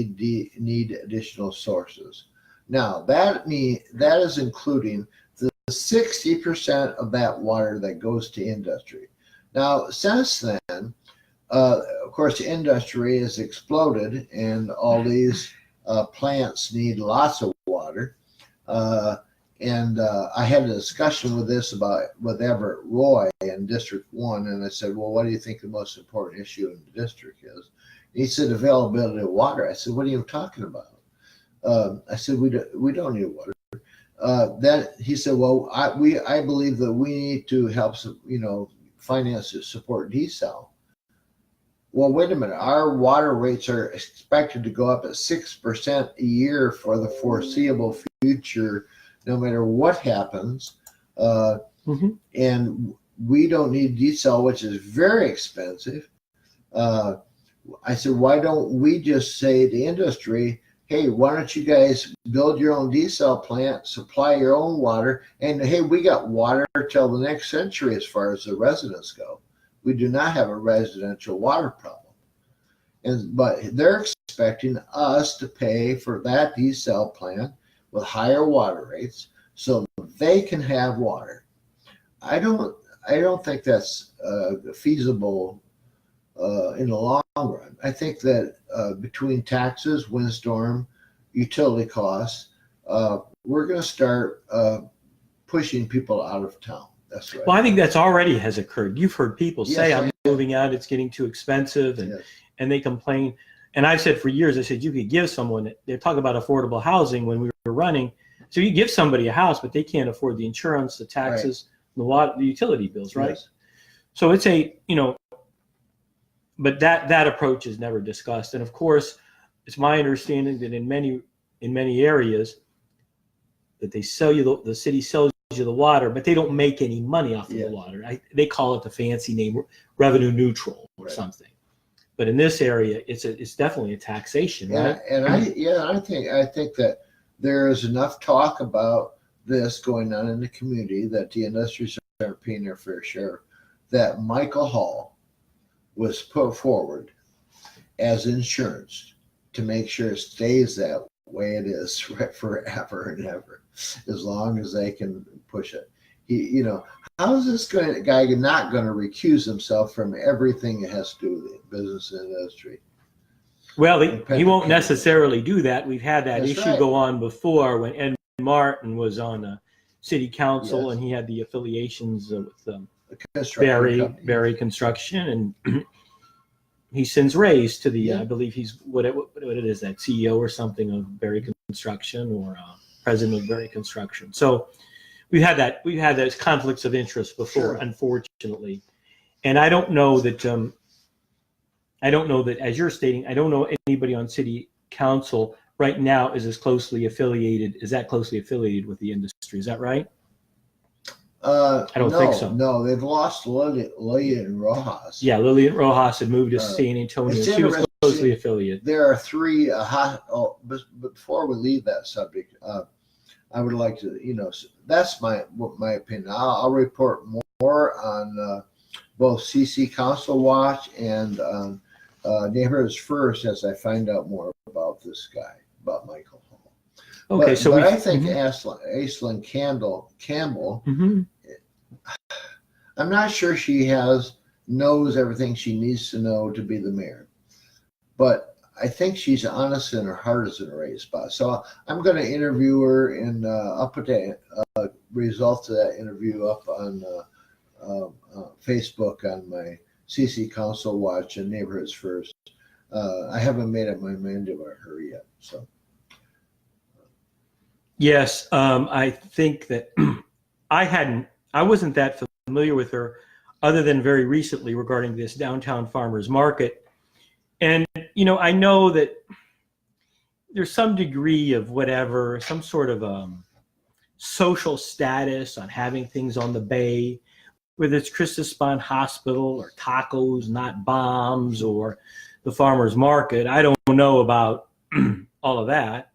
need additional sources. Now that is including the 60% of that water that goes to industry. Now since then, of course, industry has exploded, and all these plants need lots of water. And I had a discussion with Everett Roy in District 1, and I said, well, what do you think the most important issue in the district is? And he said, availability of water. I said, what are you talking about? I said, we don't need water. Then he said, well, I believe that we need to help, finance to support desal. Well, wait a minute. Our water rates are expected to go up at 6% a year for the foreseeable future, no matter what happens. And we don't need desal, which is very expensive. I said, why don't we just say to industry, hey, why don't you guys build your own desal plant, supply your own water, and hey, we got water till the next century as far as the residents go. We do not have a residential water problem. But they're expecting us to pay for that desal plant with higher water rates so they can have water. I don't think that's feasible in the long run. I think that between taxes, windstorm, utility costs, we're going to start pushing people out of town. That's right. Well, I think that's already has occurred. You've heard people say, Yes, I I'm have. moving out, it's getting too expensive, and, Yes. and they complain. And I've said for years, I said, you could give someone, they're talking about affordable housing when we were running. So you give somebody a house, but they can't afford the insurance, the taxes, the water, the utility bills, right? Yes. So it's a, but that approach is never discussed. And of course, it's my understanding that in many areas that they sell you, the city sells you the water, but they don't make any money off of Yeah. the water. They call it the fancy name, revenue neutral or Right. something. But in this area, it's definitely a taxation, right? And I think that there is enough talk about this going on in the community that the industries are paying their fair share. That Michael Hall was put forward as insurance to make sure it stays that way it is forever and ever, as long as they can push it. How is this guy not going to recuse himself from everything that has to do with the business and industry? Well, he won't necessarily do that. We've had that That's issue right. go on before when Ed Martin was on the city council Yes. and he had the affiliations with Construction company. Berry Construction, and he sends raise to the Yeah. I believe he's what it is, that CEO or something of Berry Construction, or president of Berry Construction. So we've had those conflicts of interest before, Sure. unfortunately. And I don't know that as you're stating, I don't know anybody on city council right now is closely affiliated with the industry. Is that right? I don't think so. No, they've lost Lillian Rojas. Yeah, Lillian Rojas had moved to San Antonio. it's She was interesting. closely affiliated. There are three. But before we leave that subject, I would like to, that's my opinion. I'll report more on both CC Council Watch and Neighborhoods First as I find out more about this guy, about Michael Hall. Okay, but I think Aislinn Campbell. Mhm. I'm not sure she knows everything she needs to know to be the mayor, but I think she's honest and her heart is in the right spot. So I'm going to interview her, and I'll put the results of that interview up on Facebook on my CC Council Watch and Neighborhoods First. I haven't made up my mind about her yet. So Yes, I think that I wasn't that familiar with her other than very recently regarding this downtown farmers market. And, I know that there's some degree of whatever, some sort of social status on having things on the bay, whether it's Christus Spahn Hospital or tacos, not bombs, or the farmers market. I don't know about all of that.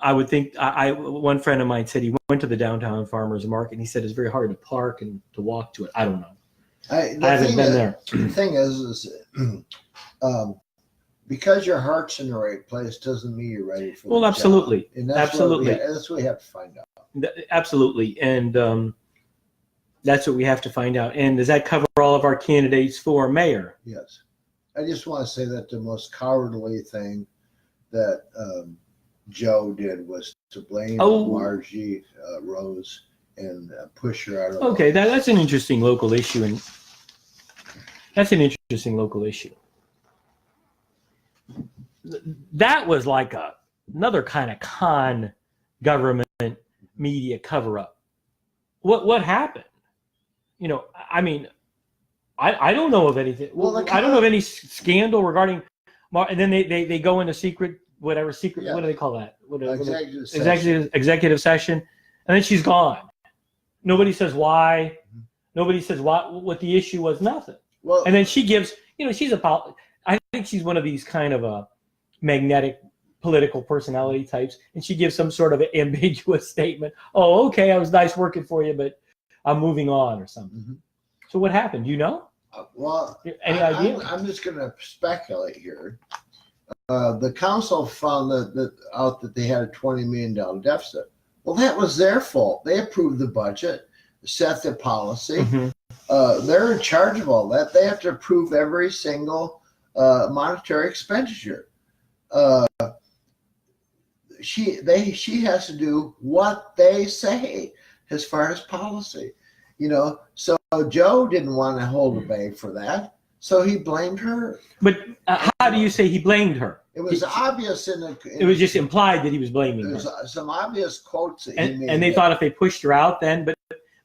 I would think one friend of mine said he went to the downtown farmers market and he said it's very hard to park and to walk to it. I don't know. I haven't been there. The thing is because your heart's in the right place doesn't mean you're ready for Well, the absolutely. job. And that's Absolutely. That's what we have to find out. Absolutely. And that's what we have to find out. And does that cover all of our candidates for mayor? Yes. I just want to say that the most cowardly thing that Joe did was to blame Margie Rose and push her out of Okay, that's an interesting local issue. And that's an interesting local issue. That was like another kind of con government media cover-up. What happened? I don't know of anything. Well, I don't know of any scandal regarding and then they go into secret, what do they call that? Executive session. And then she's gone. Nobody says why. Nobody says what the issue was, nothing. Well, And then she gives, I think she's one of these kind of magnetic political personality types. And she gives some sort of ambiguous statement. Oh, okay, I was nice working for you, but I'm moving on or something. Mhm. So what happened? Do you know? well, Any idea? I'm just going to speculate here. The council found out that they had a $20 million deficit. Well, that was their fault. They approved the budget, set the policy. Mhm. They're in charge of all that. They have to approve every single monetary expenditure. she has to do what they say as far as policy, So Joe didn't want to hold the bag for that, so he blamed her. But how do you say he blamed her? It was obvious it was just implied that he was blaming her. Some obvious quotes that he made. And they thought if they pushed her out, then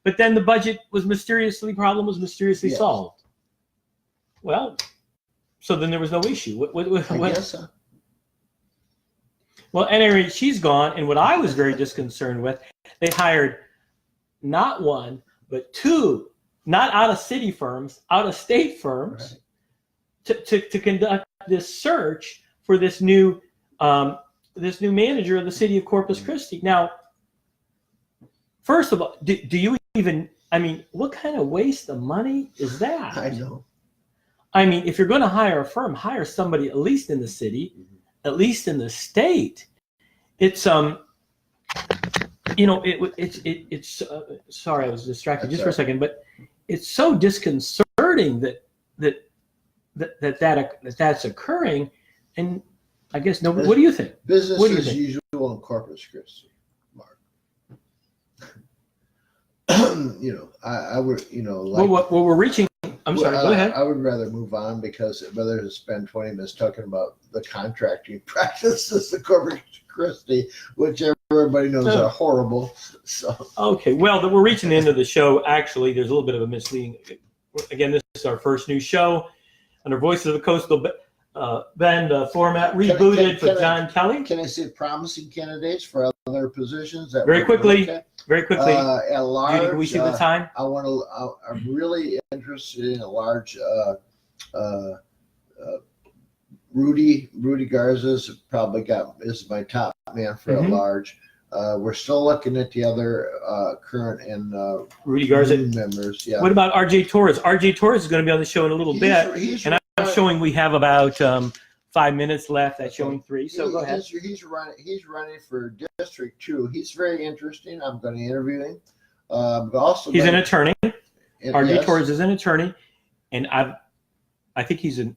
but then the budget problem was mysteriously Yes. solved. Well, so then there was no issue. I guess so. Well, anyway, she's gone, and what I was very disconcerted with, they hired not one but two, not out-of-city firms, out-of-state firms, to conduct this search for this new manager of the city of Corpus Christi. Now, first of all, do you even? I mean, what kind of waste of money is that? I know. I mean, if you're going to hire a firm, hire somebody at least in the city, at least in the state. It's it's sorry, I was distracted just for a second, but it's so disconcerting that's occurring, and I guess nobody. What do you think? Business What do you as think? usual in Corpus Christi, Mark. I would, like. Well, we're reaching. I'm sorry. Go ahead. I would rather move on because rather than spend 20 minutes talking about the contracting practices of Corpus Christi, which everybody knows are horrible. So Okay. Well, we're reaching the end of the show. Actually, there's a little bit of a misleading. Again, this is our first new show under Voices of the Coastal Bend format, rebooted for John Kelly. can I say promising candidates for other positions? That Very quickly. At large, Judy, can we see the time? I'm really interested in a large. Rudy Garza's probably is my top man for a large. We're still looking at the other current and Rudy Garza members. Yeah. What about RJ Torres? RJ Torres is going to be on the show in a little bit, and I'm showing we have about 5 minutes left. That's showing 3. So go ahead. He's running for District 2. He's very interesting. I'm going to interview him. Also, He's an attorney. RJ yes. Torres is an attorney, and I think he's a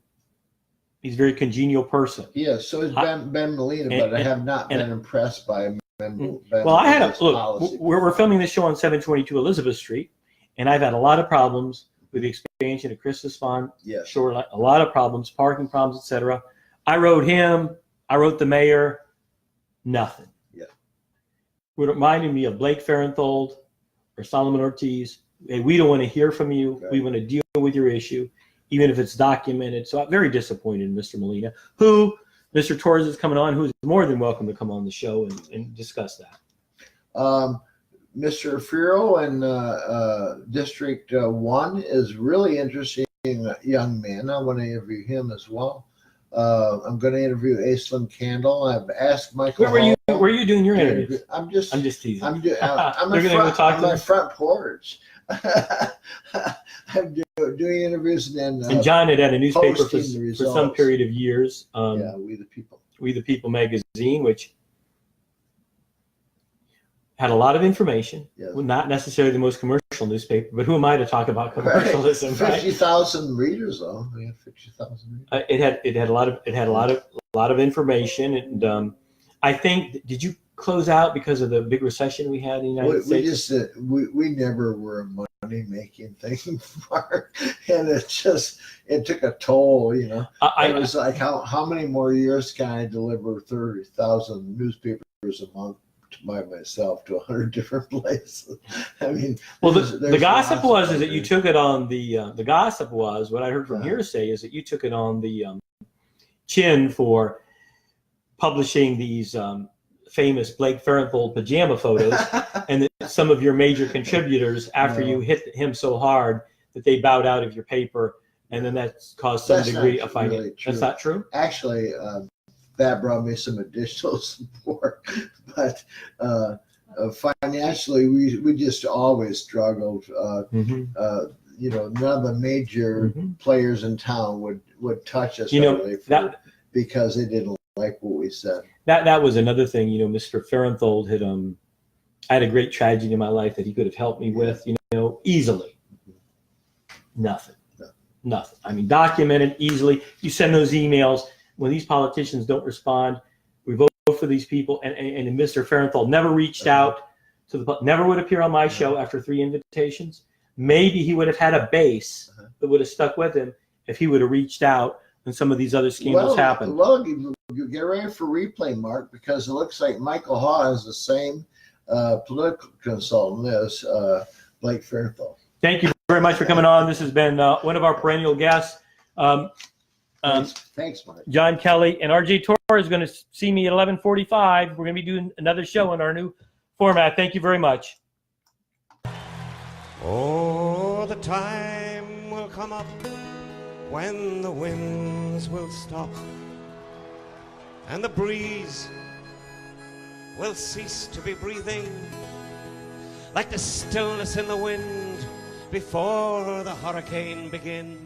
very congenial person. Yeah, so is Ben Molina, but I have not been impressed by Ben. Well, I had look. policy. We're filming this show on 722 Elizabeth Street, and I've had a lot of problems with the expansion of Christus Pond Yes. shoreline. A lot of problems, parking problems, etc. I wrote him. I wrote the mayor. Nothing. Yeah. It reminded me of Blake Farenthold or Solomon Ortiz. Hey, we don't want to hear from you. Right. We want to deal with your issue, even if it's documented. So I'm very disappointed in Mr. Molina, who Mr. Torres is coming on, who's more than welcome to come on the show and discuss that. Mr. Firo in District 1 is really interesting young man. I want to interview him as well. I'm going to interview Aislinn Candle. I've asked Michael. Where were you doing your interviews? I'm just teasing. I'm on my front porch. I'm doing interviews and John had a newspaper for some period of years. We the People. We the People magazine, which had a lot of information. Yes. Well, not necessarily the most commercial newspaper, but who am I to talk about commercialism? Right. 50,000 readers, though. We had 50,000 readers. It had a lot of information, and I think, did you close out because of the big recession we had in the United States? We never were a money making thing, Mark, and it took a toll. It was like how many more years can I deliver 30,000 newspapers a month by myself to 100 different places? I mean, well, the gossip was is that you took it on the gossip was what I heard from hearsay is that you took it on the chin for publishing these famous Blake Farenthold pajama photos, and that some of your major contributors, after you hit him so hard that they bowed out of your paper, and then that's caused some degree of financial. Really that's not true. Actually, that brought me some additional support, but financially, we just always struggled. None of the major players in town would touch us because they didn't like what we said. That was another thing. Mr. Farenthold had I had a great tragedy in my life that he could have helped me with. Easily. Nothing. I mean, documented easily. You send those emails. When these politicians don't respond, we vote for these people, and Mr. Farenthold never reached out to the public, never would appear on my show after 3 invitations. Maybe he would have had a base that would have stuck with him if he would have reached out when some of these other scandals happened. Well, you get ready for replay, Mark, because it looks like Michael Haw is the same political consultant as Blake Farenthold. Thank you very much for coming on. This has been one of our perennial guests. Thanks, Mark. John Kelly, and RJ Torres is going to see me at 11:45. We're going to be doing another show in our new format. Thank you very much. Oh, the time will come up when the winds will stop and the breeze will cease to be breathing, like the stillness in the wind before the hurricane begins.